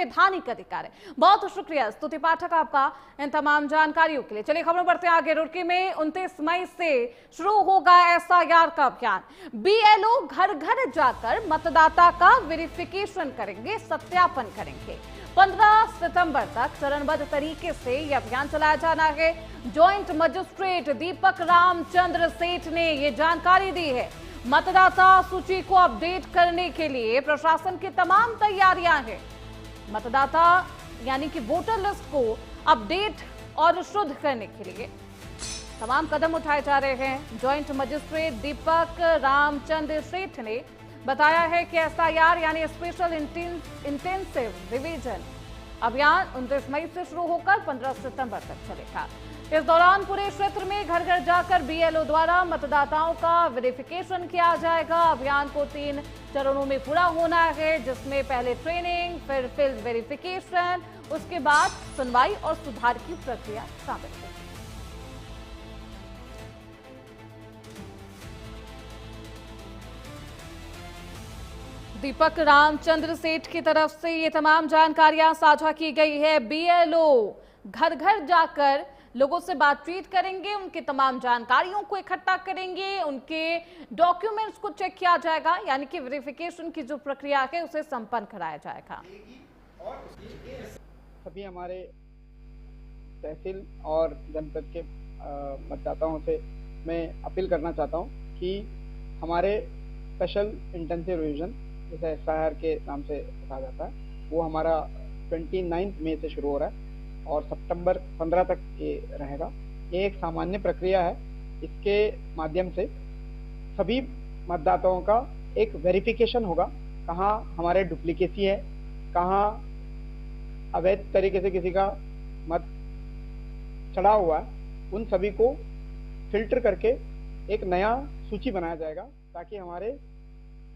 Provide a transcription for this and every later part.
संवैधानिक अधिकार है। बहुत शुक्रिया स्तुति पाठक आपका इन तमाम जानकारियों के लिए। चलिए खबरों बढ़ते आगे। रुड़की में 29 मई से शुरू होगा एसआईआर का अभियान। बीएलओ घर घर जाकर मतदाता का वेरिफिकेशन करेंगे, सत्यापन करेंगे। 15 सितंबर तक चरणबद्ध तरीके से यह अभियान चलाया जाना है। जॉइंट मजिस्ट्रेट दीपक रामचंद्र सेठ ने यह जानकारी दी है। मतदाता सूची को अपडेट करने के लिए प्रशासन की तमाम तैयारियां हैं। मतदाता यानी कि वोटर लिस्ट को अपडेट और शुद्ध करने के लिए तमाम कदम उठाए जा रहे हैं। जॉइंट मजिस्ट्रेट दीपक रामचंद्र सेठ ने बताया है कि एसआईआर यानी स्पेशल इंटेंसिव रिवीजन अभियान 29 मई से शुरू होकर 15 सितंबर तक चलेगा। इस दौरान पूरे क्षेत्र में घर घर जाकर बीएलओ द्वारा मतदाताओं का वेरिफिकेशन किया जाएगा। अभियान को 3 चरणों में पूरा होना है, जिसमें पहले ट्रेनिंग, फिर फील्ड वेरिफिकेशन, उसके बाद सुनवाई और सुधार की प्रक्रिया शामिल है। दीपक रामचंद्र सेठ की तरफ से ये तमाम जानकारियां साझा की गई है। बीएलओ घर घर जाकर लोगों से बातचीत करेंगे, उनकी तमाम जानकारियों को इकट्ठा करेंगे, उनके डॉक्यूमेंट्स को चेक किया जाएगा, यानी कि वेरिफिकेशन की जो प्रक्रिया है उसे संपन्न कराया जाएगा। सभी हमारे तहसील और जनपद के मतदाताओं से मैं अपील करना चाहता हूं कि हमारे स्पेशल इंटेंसिव रिवीजन जैसे एसआईआर के नाम से कहा जाता है, वो हमारा 29 मई से शुरू हो रहा है और सितंबर 15 तक ये रहेगा। ये एक सामान्य प्रक्रिया है। इसके माध्यम से सभी मतदाताओं का एक वेरिफिकेशन होगा, कहाँ हमारे डुप्लीकेसी है, कहाँ अवैध तरीके से किसी का मत चढ़ा हुआ है, उन सभी को फिल्टर करके एक नया सूची बनाया जाएगा, ताकि हमारे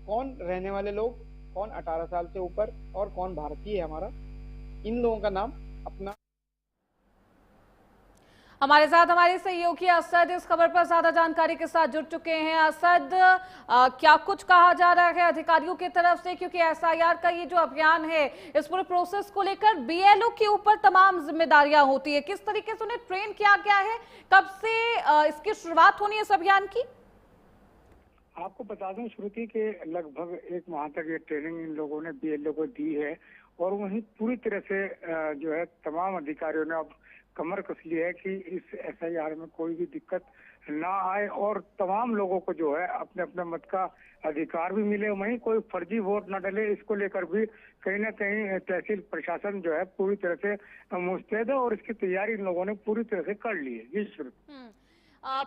कौन रहने वाले लोग, कौन 18 साल से ऊपर और कौन भारतीय है हमारा, इन लोगों का नाम अपना। हमारे साथ हमारे सहयोगी असद इस खबर पर ज्यादा जानकारी के साथ जुड़ चुके हैं। असद, क्या कुछ कहा जा रहा है अधिकारियों की तरफ से, क्योंकि एसआईआर का ये जो अभियान है इस पूरे प्रोसेस को लेकर बीएलओ के ऊपर तमाम जिम्मेदारियां होती है, किस तरीके से उन्हें ट्रेन किया गया है, कब से इसकी शुरुआत होनी है इस अभियान की? आपको बता दूं श्रुति के लगभग 1 माह तक ये ट्रेनिंग इन लोगों ने बीएलओ को दी है और वहीं पूरी तरह से जो है तमाम अधिकारियों ने अब कमर कस ली है कि इस एसआईआर में कोई भी दिक्कत ना आए और तमाम लोगों को जो है अपने अपने मत का अधिकार भी मिले, वहीं कोई फर्जी वोट न डले। इसको लेकर भी कहीं ना कहीं तहसील प्रशासन जो है पूरी तरह से मुस्तैद है और इसकी तैयारी इन लोगों ने पूरी तरह से कर ली है। जी श्रुति,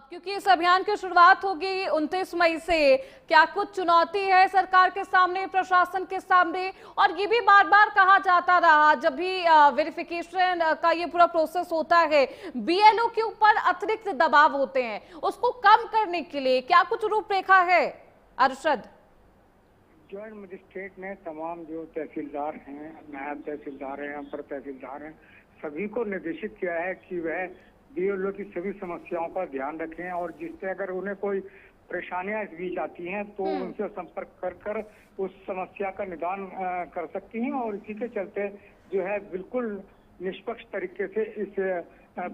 क्योंकि इस अभियान की शुरुआत होगी 29 मई से, क्या कुछ चुनौती है सरकार के सामने, प्रशासन के सामने? और ये भी बार बार कहा जाता रहा जब भी वेरिफिकेशन का ये पूरा प्रोसेस होता है, बीएलओ के ऊपर अतिरिक्त दबाव होते हैं, उसको कम करने के लिए क्या कुछ रूपरेखा है अरशद? जॉइंट मजिस्ट्रेट ने तमाम जो तहसीलदार हैं, नायब तहसीलदार हैं, अपर तहसीलदार हैं, सभी को निर्देशित किया है कि वह बीएलओ की सभी समस्याओं का ध्यान रखें और जिससे अगर उन्हें कोई परेशानियां इस बीच आती हैं तो उनसे संपर्क कर कर उस समस्या का निदान कर सकती हैं और इसी के चलते जो है बिल्कुल निष्पक्ष तरीके से इस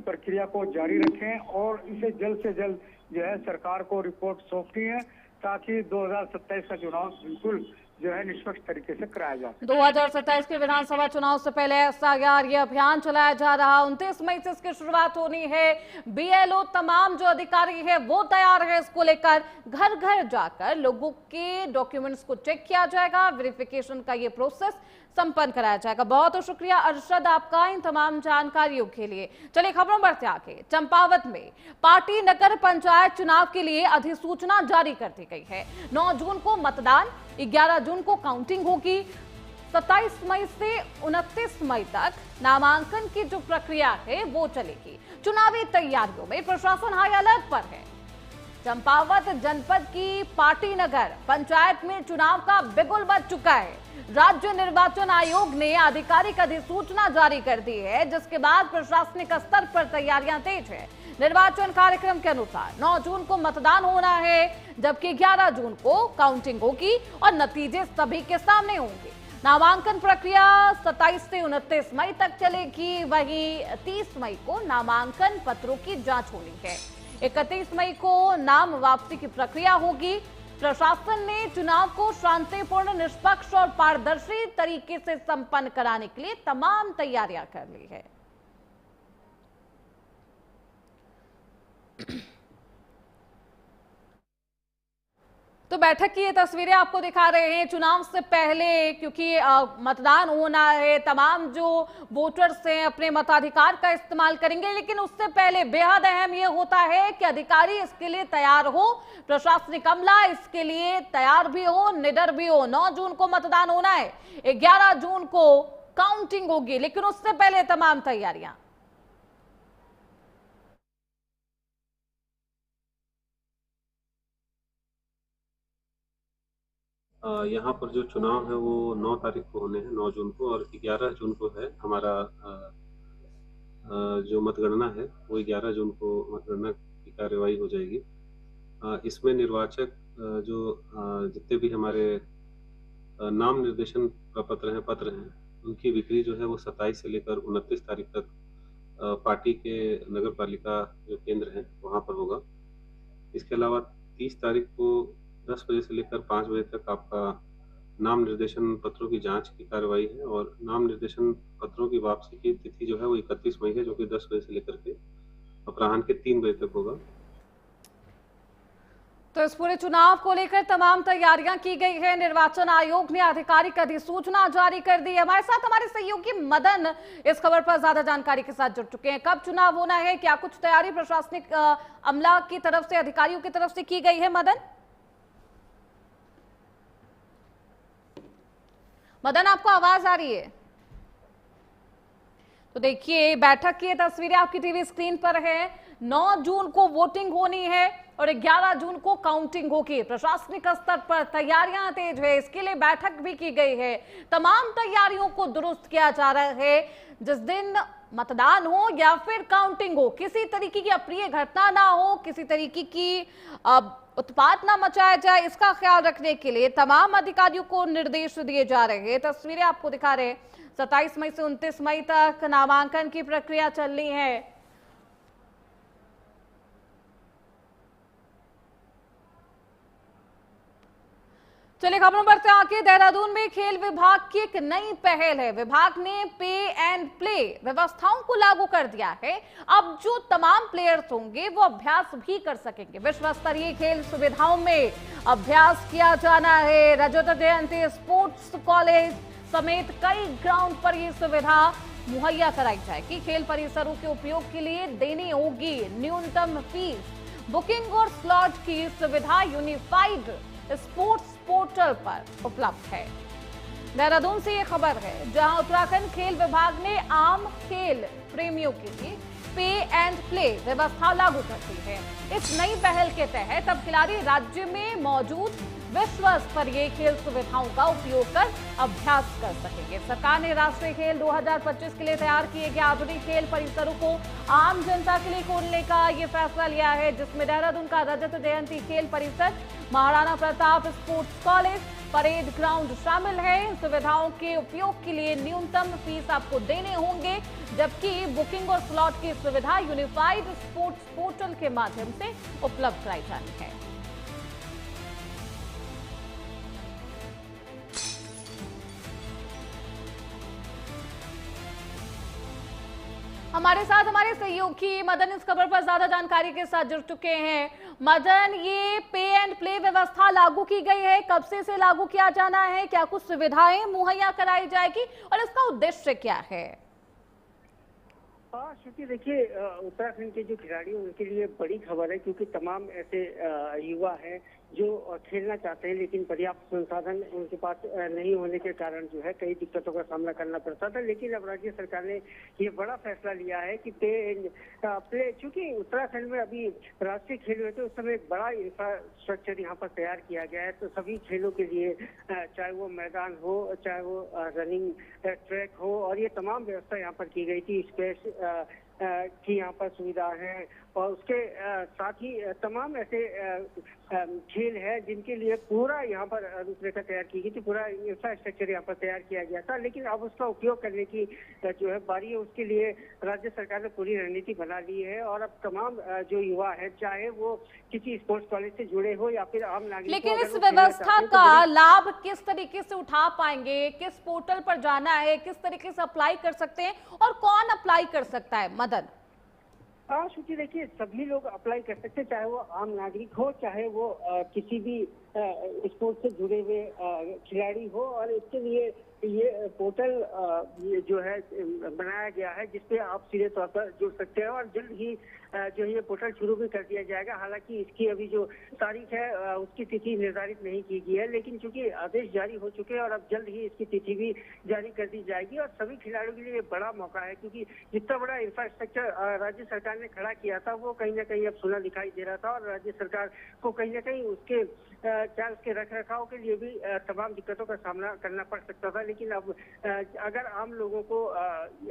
प्रक्रिया को जारी रखें और इसे जल्द से जल्द जो है सरकार को रिपोर्ट सौंपनी है, ताकि 2027 का चुनाव बिल्कुल जो है निष्पक्ष तरीके से कराया जाए। 2027 के विधानसभा चुनाव से पहले एसआईआर ये अभियान चलाया जा रहा, 29 मई से इसकी शुरुआत होनी है। बीएलओ तमाम जो अधिकारी है वो तैयार है इसको लेकर, घर घर जाकर लोगों के डॉक्यूमेंट्स को चेक किया जाएगा, वेरिफिकेशन का ये प्रोसेस संपन्न कराया जाएगा। बहुत बहुत शुक्रिया अरशद आपका इन तमाम जानकारियों के लिए। चलिए खबरों बढ़ते आगे। चंपावत में पार्टी नगर पंचायत चुनाव के लिए अधिसूचना जारी कर दी गई है। 9 जून को मतदान, 11 जून को काउंटिंग होगी, 27 मई से 29 मई तक नामांकन की जो प्रक्रिया है वो चलेगी। चुनावी तैयारियों में प्रशासन हाई अलर्ट पर है। चंपावत जनपद की पार्टी नगर पंचायत में चुनाव का बिगुल बज चुका है। राज्य निर्वाचन आयोग ने आधिकारिक अधिसूचना जारी कर दी है, जिसके बाद प्रशासनिक स्तर पर तैयारियां तेज है। निर्वाचन कार्यक्रम के अनुसार 9 जून को मतदान होना है, जबकि 11 जून को काउंटिंग होगी और नतीजे सभी के सामने होंगे। नामांकन प्रक्रिया 27 से 29 मई तक चलेगी। वहीं 30 मई को नामांकन पत्रों की जांच होनी है। 31 मई को नाम वापसी की प्रक्रिया होगी। प्रशासन ने चुनाव को शांतिपूर्ण, निष्पक्ष और पारदर्शी तरीके से संपन्न कराने के लिए तमाम तैयारियां कर ली है। तो बैठक की ये तस्वीरें आपको दिखा रहे हैं। चुनाव से पहले क्योंकि मतदान होना है, तमाम जो वोटर्स हैं अपने मताधिकार का इस्तेमाल करेंगे, लेकिन उससे पहले बेहद अहम ये होता है कि अधिकारी इसके लिए तैयार हो, प्रशासनिक अमला इसके लिए तैयार भी हो, निडर भी हो। 9 जून को मतदान होना है, 11 जून को काउंटिंग होगी, लेकिन उससे पहले तमाम तैयारियां। यहाँ पर जो चुनाव है वो 9 तारीख को होने हैं, 9 जून को, और 11 जून को है हमारा जो मतगणना है वो 11 जून को मतगणना की कार्यवाही हो जाएगी। इसमें निर्वाचक जो जितने भी हमारे नाम निर्देशन पत्र हैं, उनकी बिक्री जो है वो 27 से लेकर 29 तारीख तक पार्टी के नगर पालिका जो केंद्र हैं वहाँ पर होगा। इसके अलावा 30 तारीख को 10 बजे से लेकर 5 बजे तक आपका नाम निर्देशन पत्रों की जांच की कार्रवाई है, और नाम निर्देशन पत्रों की वापसी की तिथि जो है वो 31 मई है, जो कि 10 बजे से लेकर के अपराह्न के 3 बजे तक होगा। तो इस पूरे चुनाव को लेकर तमाम तैयारियां की गई है। निर्वाचन आयोग ने आधिकारिक अधिसूचना जारी कर दी है। हमारे साथ हमारे सहयोगी मदन इस खबर पर ज्यादा जानकारी के साथ जुड़ चुके हैं। कब चुनाव होना है, क्या कुछ तैयारी प्रशासनिक अमला की तरफ से, अधिकारियों की तरफ से की गई है? मदन आपको आवाज आ रही है? तो देखिए, बैठक की तस्वीरें आपकी टीवी स्क्रीन पर है। 9 जून को वोटिंग होनी है और 11 जून को काउंटिंग होगी। प्रशासनिक स्तर पर तैयारियां तेज है, इसके लिए बैठक भी की गई है। तमाम तैयारियों को दुरुस्त किया जा रहा है। जिस दिन मतदान हो या फिर काउंटिंग हो, किसी तरीके की अप्रिय घटना ना हो, किसी तरीके की उत्पात ना मचाया जाए, इसका ख्याल रखने के लिए तमाम अधिकारियों को निर्देश दिए जा रहे हैं। तस्वीरें आपको दिखा रहे हैं। 27 मई से 29 मई तक नामांकन की प्रक्रिया चलनी है। चलिए खबरों बढ़ते आगे। देहरादून में खेल विभाग की एक नई पहल है। विभाग ने पे एंड प्ले व्यवस्थाओं को लागू कर दिया है। अब जो तमाम प्लेयर्स होंगे वो अभ्यास भी कर सकेंगे। विश्व स्तरीय खेल सुविधाओं में अभ्यास किया जाना है। रजत जयंती स्पोर्ट्स कॉलेज समेत कई ग्राउंड पर ये सुविधा मुहैया कराई जाएगी। खेल परिसरों के उपयोग के लिए देनी होगी न्यूनतम फीस। बुकिंग और स्लॉट की सुविधा यूनिफाइड स्पोर्ट्स पोर्टल पर उपलब्ध है। देहरादून से ये खबर है, जहां उत्तराखंड खेल विभाग ने आम खेल प्रेमियों के लिए पे एंड प्ले व्यवस्था लागू कर दी है। इस नई पहल के तहत अब खिलाड़ी राज्य में मौजूद विश्व स्तरीय खेल सुविधाओं का उपयोग कर अभ्यास कर सकेंगे। सरकार ने राष्ट्रीय खेल 2025 के लिए तैयार किए गए आधुनिक खेल परिसरों को आम जनता के लिए खोलने का ये फैसला लिया है, जिसमें देहरादून का रजत जयंती खेल परिसर, Maharana Pratap sports college, parade ground शामिल है। सुविधाओं के उपयोग के लिए न्यूनतम फीस आपको देने होंगे, जबकि बुकिंग और स्लॉट की सुविधा यूनिफाइड स्पोर्ट्स पोर्टल के माध्यम से उपलब्ध कराई जानी है। हमारे साथ हमारे सहयोगी मदन इस खबर पर ज्यादा जानकारी के साथ जुड़ चुके हैं। मदन, ये पे एंड प्ले व्यवस्था लागू की गई है, कब से इसे लागू किया जाना है, क्या कुछ सुविधाएं मुहैया कराई जाएगी और इसका उद्देश्य क्या है? हाँ, क्योंकि देखिए उत्तराखंड के जो खिलाड़ी हैं उनके लिए बड़ी खबर है, क्योंकि तमाम ऐसे युवा हैं जो खेलना चाहते हैं, लेकिन पर्याप्त संसाधन उनके पास नहीं होने के कारण जो है कई दिक्कतों का सामना करना पड़ता था। लेकिन अब राज्य सरकार ने ये बड़ा फैसला लिया है कि पे एंड प्ले, चूंकि उत्तराखंड में अभी राष्ट्रीय खेल हुए थे उस समय एक बड़ा इंफ्रास्ट्रक्चर यहाँ पर तैयार किया गया है। तो सभी खेलों के लिए चाहे वो मैदान हो, चाहे वो रनिंग ट्रैक हो, और ये तमाम व्यवस्था यहाँ पर की गई थी। स्पेस की यहाँ पर सुविधा है और उसके साथ ही तमाम ऐसे खेल है जिनके लिए पूरा यहाँ पर रूपरेखा तैयार की गई थी, पूरा इंफ्रास्ट्रक्चर यहाँ पर तैयार किया गया था। लेकिन अब उसका उपयोग करने की जो है बारी है, उसके लिए राज्य सरकार ने पूरी रणनीति बना ली है और अब तमाम जो युवा है, चाहे वो किसी स्पोर्ट्स कॉलेज से जुड़े हो या फिर आम नागरिक, लेकिन इस व्यवस्था का लाभ किस तरीके से उठा पाएंगे, किस पोर्टल पर जाना है, किस तरीके से अप्लाई कर सकते हैं और कौन अप्लाई कर सकता है? मदन। हाँ श्रुति, देखिए सभी लोग अप्लाई कर सकते हैं, चाहे वो आम नागरिक हो, चाहे वो किसी भी स्पोर्ट्स से जुड़े हुए खिलाड़ी हो। और इसके लिए ये पोर्टल जो है बनाया गया है जिसपे आप सीधे तौर पर जुड़ सकते हैं और जल्द ही जो ये पोर्टल शुरू भी कर दिया जाएगा। हालांकि इसकी अभी जो तारीख है उसकी तिथि निर्धारित नहीं की गई है, लेकिन चूंकि आदेश जारी हो चुके हैं और अब जल्द ही इसकी तिथि भी जारी कर दी जाएगी। और सभी खिलाड़ियों के लिए बड़ा मौका है, क्योंकि जितना बड़ा इंफ्रास्ट्रक्चर राज्य सरकार ने खड़ा किया था वो कहीं ना कहीं अब सुना दिखाई दे रहा था और राज्य सरकार को कहीं ना कहीं उसके क्या उसके रख रखाव के लिए भी तमाम दिक्कतों का सामना करना पड़ सकता था। लेकिन अब अगर आम लोगों को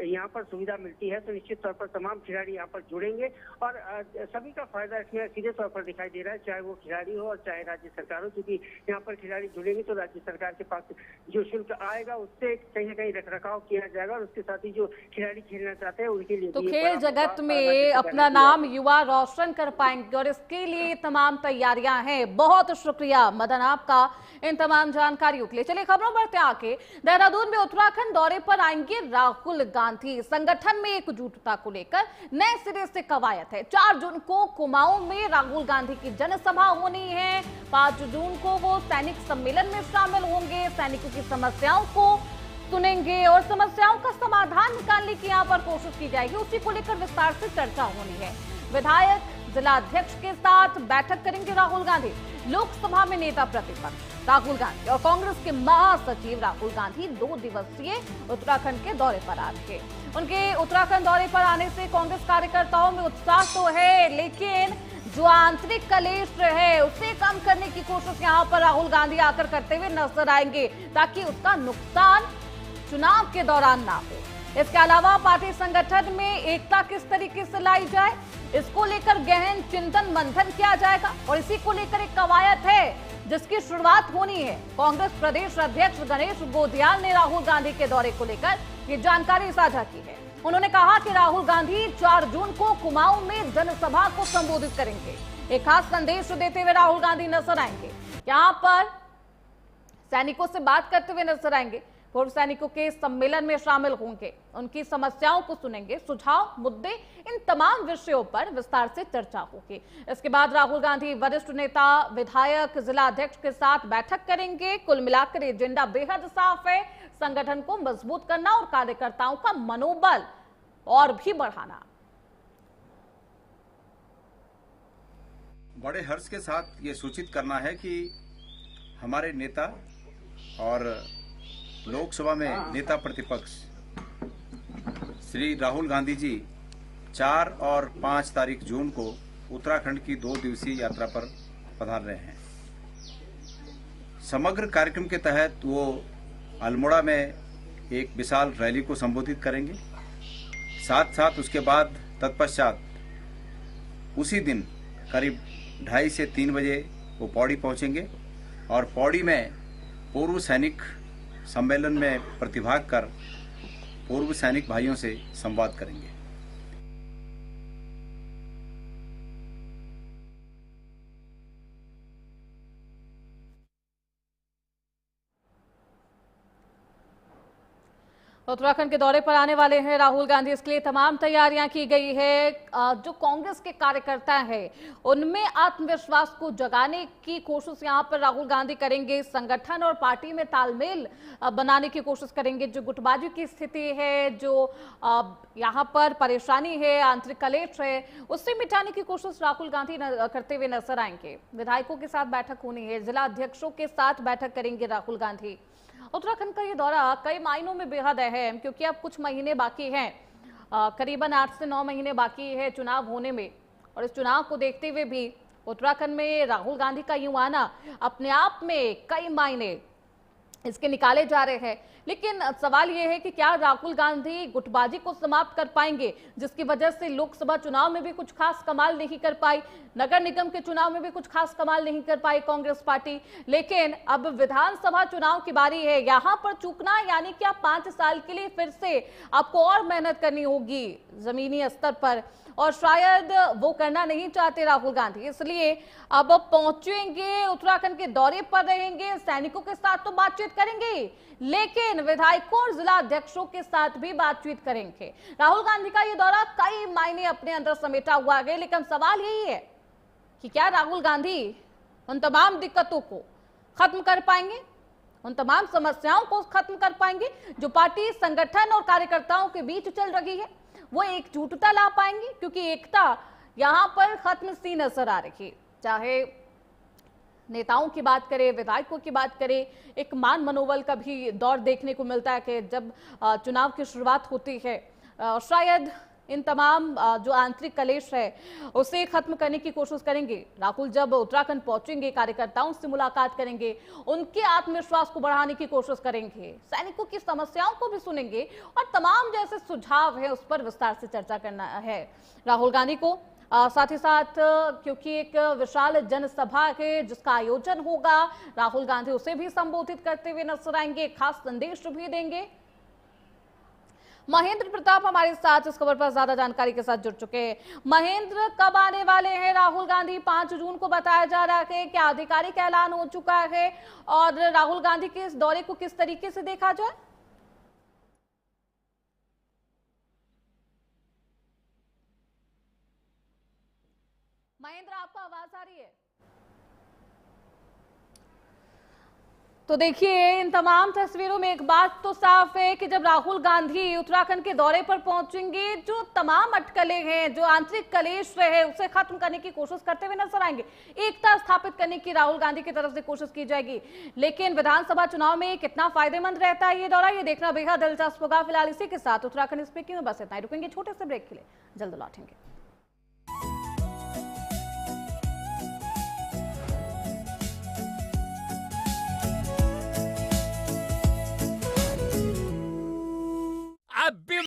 यहाँ पर सुविधा मिलती है तो निश्चित तौर पर तमाम खिलाड़ी यहाँ पर जुड़ेंगे और सभी का फायदा इसमें सीधे तौर पर दिखाई दे रहा है, चाहे वो खिलाड़ी हो और चाहे राज्य सरकार हो। क्योंकि यहाँ पर खिलाड़ी जुड़ेंगे तो राज्य सरकार के पास जो शुल्क आएगा उससे कहीं ना कहीं रख रखाव किया जाएगा और उसके साथ ही जो खिलाड़ी खेलना चाहते हैं उनके लिए तो खेल जगत में अपना नाम युवा रोशन कर पाएंगे और इसके लिए तमाम तैयारियां हैं। बहुत शुक्रिया मदन आपका इन तमाम जानकारियों के लिए। चलिए खबरों बढ़ते आगे। देहरादून में उत्तराखंड दौरे पर आएंगे राहुल गांधी। संगठन में एकजुटता को लेकर नए सिरे से कवायद है। 4 जून को कुमाऊं में राहुल गांधी की जनसभा होनी है। 5 जून को वो सैनिक सम्मेलन में शामिल होंगे, सैनिकों की समस्याओं को सुनेंगे और समस्याओं का समाधान निकालने की यहाँ पर कोशिश की जाएगी। उसी को लेकर विस्तार से चर्चा होनी है। विधायक जिला अध्यक्ष के साथ बैठक करेंगे राहुल गांधी। लोकसभा में नेता प्रतिपक्ष राहुल गांधी और कांग्रेस के महासचिव राहुल गांधी 2 दिवसीय उत्तराखंड के दौरे पर आ रहे हैं। उनके उत्तराखंड दौरे पर आने से कांग्रेस कार्यकर्ताओं में उत्साह तो है, लेकिन जो आंतरिक कलेश है उसे कम करने की कोशिश यहाँ पर राहुल गांधी आकर करते हुए नजर आएंगे, ताकि उसका नुकसान चुनाव के दौरान ना हो। इसके अलावा पार्टी संगठन में एकता किस तरीके से लाई जाए, इसको लेकर गहन चिंतन मंथन किया जाएगा और इसी को लेकर एक कवायद है जिसकी शुरुआत होनी है। कांग्रेस प्रदेश अध्यक्ष गणेश गोदियाल ने राहुल गांधी के दौरे को लेकर ये जानकारी साझा की है। उन्होंने कहा कि राहुल गांधी 4 जून को कुमाऊं में जनसभा को संबोधित करेंगे। एक खास संदेश देते हुए राहुल गांधी नजर आएंगे। यहाँ पर सैनिकों से बात करते हुए नजर आएंगे, पूर्व सैनिकों के सम्मेलन में शामिल होंगे, उनकी समस्याओं को सुनेंगे, सुझाव, मुद्दे, इन तमाम विषयों पर विस्तार से चर्चा होगी। इसके बाद राहुल गांधी वरिष्ठ नेता, विधायक, जिला अध्यक्ष के साथ बैठक करेंगे। कुल मिलाकर एजेंडा बेहद साफ है, संगठन को मजबूत करना और कार्यकर्ताओं का मनोबल और भी बढ़ाना। बड़े हर्ष के साथ ये सूचित करना है कि हमारे नेता और लोकसभा में नेता प्रतिपक्ष श्री राहुल गांधी जी 4 और 5 तारीख जून को उत्तराखंड की 2 दिवसीय यात्रा पर पधार रहे हैं। समग्र कार्यक्रम के तहत वो अल्मोड़ा में एक विशाल रैली को संबोधित करेंगे। साथ साथ उसके बाद तत्पश्चात उसी दिन करीब 2:30 से 3 बजे वो पौड़ी पहुंचेंगे और पौड़ी में पूर्व सैनिक सम्मेलन में प्रतिभाग कर पूर्व सैनिक भाइयों से संवाद करेंगे। उत्तराखंड के दौरे पर आने वाले हैं राहुल गांधी, इसके लिए तमाम तैयारियां की गई है। जो कांग्रेस के कार्यकर्ता हैं उनमें आत्मविश्वास को जगाने की कोशिश यहां पर राहुल गांधी करेंगे। संगठन और पार्टी में तालमेल बनाने की कोशिश करेंगे। जो गुटबाजी की स्थिति है, जो यहां पर परेशानी है, आंतरिक कलेश है, उससे मिटाने की कोशिश राहुल गांधी करते हुए नजर आएंगे। विधायकों के साथ बैठक होनी है, जिला अध्यक्षों के साथ बैठक करेंगे राहुल गांधी। उत्तराखंड का ये दौरा कई मायनों में बेहद अहम, क्योंकि अब कुछ महीने बाकी हैं, करीबन 8 से 9 महीने बाकी है चुनाव होने में। और इस चुनाव को देखते हुए भी उत्तराखंड में राहुल गांधी का यूं आना अपने आप में कई मायने इसके निकाले जा रहे हैं। लेकिन सवाल यह है कि क्या राहुल गांधी गुटबाजी को समाप्त कर पाएंगे, जिसकी वजह से लोकसभा चुनाव में भी कुछ खास कमाल नहीं कर पाई, नगर निगम के चुनाव में भी कुछ खास कमाल नहीं कर पाई कांग्रेस पार्टी। लेकिन अब विधानसभा चुनाव की बारी है, यहां पर चूकना यानी कि आप 5 साल के लिए फिर से आपको और मेहनत करनी होगी जमीनी स्तर पर, और शायद वो करना नहीं चाहते राहुल गांधी, इसलिए अब पहुंचेंगे, उत्तराखंड के दौरे पर रहेंगे, सैनिकों के साथ तो बातचीत करेंगे, लेकिन विधायकों और जिला अध्यक्षों के साथ भी बातचीत करेंगे। राहुल गांधी का ये दौरा कई मायने अपने अंदर समेटा हुआ है, लेकिन सवाल यही है कि क्या राहुल गांधी उन तमाम दिक्कतों को खत्म कर पाएंगे, उन तमाम समस्याओं को खत्म कर पाएंगे जो पार्टी संगठन और कार्यकर्ताओं के बीच चल रही है, वो एकजुटता ला पाएंगे, क्योंकि एकता यहां पर खत्म सी नजर आ रही। चाहे नेताओं की बात करें, विधायकों की बात करें, एक मान मनोबल का भी दौर देखने को मिलता है कि जब चुनाव की शुरुआत होती है शायद इन तमाम जो आंतरिक कलेश है उसे खत्म करने की कोशिश करेंगे। राहुल जब उत्तराखंड पहुंचेंगे, कार्यकर्ताओं से मुलाकात करेंगे, उनके आत्मविश्वास को बढ़ाने की कोशिश करेंगे, सैनिकों की समस्याओं को भी सुनेंगे और तमाम जैसे सुझाव है उस पर विस्तार से चर्चा करना है राहुल गांधी को। साथ ही साथ क्योंकि एक विशाल जनसभा है जिसका आयोजन होगा, राहुल गांधी उसे भी संबोधित करते हुए नजर आएंगे, खास संदेश भी देंगे। महेंद्र प्रताप हमारे साथ इस खबर पर ज्यादा जानकारी के साथ जुड़ चुके हैं। महेंद्र, कब आने वाले हैं राहुल गांधी? 5 जून को बताया जा रहा है, क्या आधिकारिक ऐलान हो चुका है, और राहुल गांधी के इस दौरे को किस तरीके से देखा जाए? महेंद्र, आपको आवाज आ रही है? तो देखिए, इन तमाम तस्वीरों में एक बात तो साफ है कि जब राहुल गांधी उत्तराखंड के दौरे पर पहुंचेंगे, जो तमाम अटकलें हैं, जो आंतरिक कलेश रहे उसे खत्म करने की कोशिश करते हुए नजर आएंगे, एकता स्थापित करने की राहुल गांधी की तरफ से कोशिश की जाएगी। लेकिन विधानसभा चुनाव में कितना फायदेमंद रहता है ये दौरा, ये देखना बेहद दिलचस्प होगा। फिलहाल इसी के साथ उत्तराखंड स्पीकिंग में बस इतना ही, रुकेंगे छोटे से ब्रेक के लिए, जल्द लौटेंगे।